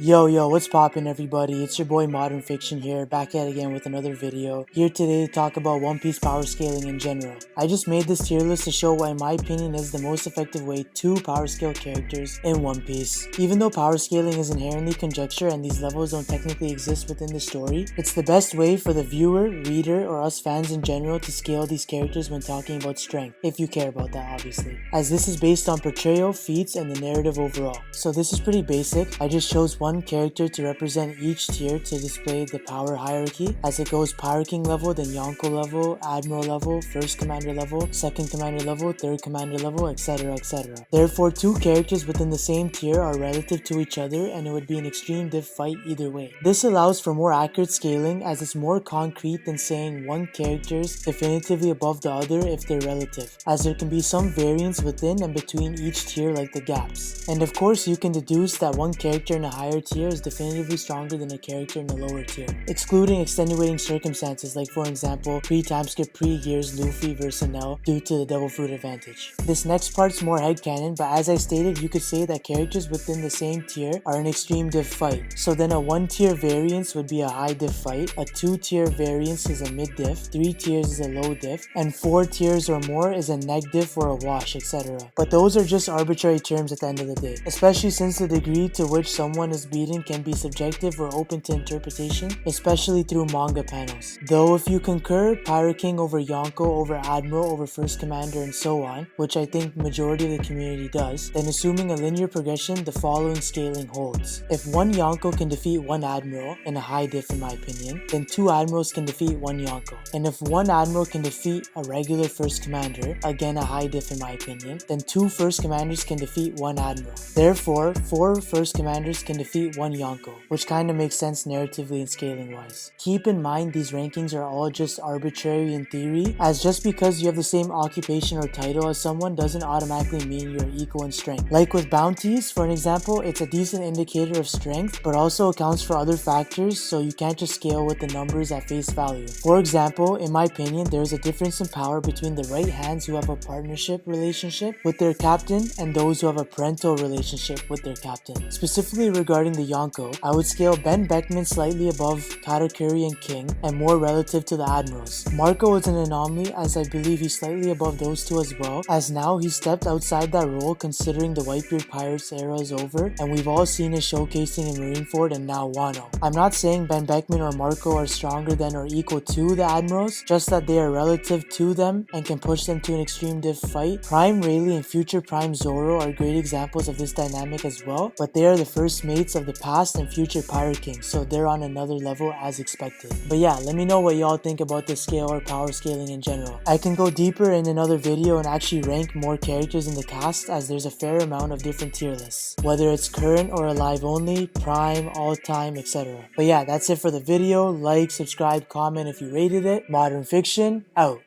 Yo, what's poppin' everybody? It's your boy Modern Fiction here, back at again with another video. Here today to talk about One Piece power scaling in general. I just made this tier list to show what in my opinion is the most effective way to power scale characters in One Piece. Even though power scaling is inherently conjecture and these levels don't technically exist within the story, it's the best way for the viewer, reader, or us fans in general to scale these characters when talking about strength, if you care about that obviously. As this is based on portrayal, feats, and the narrative overall. So this is pretty basic. I just chose one character to represent each tier to display the power hierarchy as it goes Power King level, then Yonko level, Admiral level, First Commander level, Second Commander level, Third Commander level, etc, etc. Therefore, two characters within the same tier are relative to each other and it would be an extreme diff fight either way. This allows for more accurate scaling as it's more concrete than saying one character's definitively above the other if they're relative, as there can be some variance within and between each tier like the gaps. And of course you can deduce that one character in a higher tier is definitively stronger than a character in the lower tier, excluding extenuating circumstances like for example pre-time skip pre-Gears Luffy versus Nell due to the Devil Fruit advantage. This next part's more headcanon, but as I stated, you could say that characters within the same tier are an extreme diff fight. So then a 1 tier variance would be a high diff fight, a 2 tier variance is a mid diff, 3 tiers is a low diff, and 4 tiers or more is a neg diff or a wash, etc. But those are just arbitrary terms at the end of the day, especially since the degree to which someone is beaten can be subjective or open to interpretation, especially through manga panels. Though if you concur Pirate King over Yonko over Admiral over First Commander and so on, which I think majority of the community does, then assuming a linear progression, the following scaling holds. If one Yonko can defeat one Admiral, in a high diff in my opinion, then 2 Admirals can defeat one Yonko. And if one Admiral can defeat a regular First Commander, again a high diff in my opinion, then 2 First Commanders can defeat one Admiral. Therefore, 4 First Commanders can defeat one Yonko, which kinda makes sense narratively and scaling wise. Keep in mind these rankings are all just arbitrary in theory, as just because you have the same occupation or title as someone doesn't automatically mean you're equal in strength. Like with bounties, for an example, it's a decent indicator of strength, but also accounts for other factors, so you can't just scale with the numbers at face value. For example, in my opinion, there is a difference in power between the right hands who have a partnership relationship with their captain and those who have a parental relationship with their captain. Specifically regarding the Yonko, I would scale Ben Beckman slightly above Katakuri and King and more relative to the Admirals. Marco is an anomaly as I believe he's slightly above those two as well, as now he's stepped outside that role considering the Whitebeard Pirates era is over and we've all seen his showcasing in Marineford and now Wano. I'm not saying Ben Beckman or Marco are stronger than or equal to the Admirals, just that they are relative to them and can push them to an extreme diff fight. Prime Rayleigh and future Prime Zoro are great examples of this dynamic as well, but they are the first mates of the past and future Pirate Kings, so they're on another level as expected. But yeah, let me know what y'all think about this scale or power scaling in general. I can go deeper in another video and actually rank more characters in the cast as there's a fair amount of different tier lists, whether it's current or alive only, prime, all time, etc. But yeah, that's it for the video. Like, subscribe, comment if you rated it. Modern Fiction, out.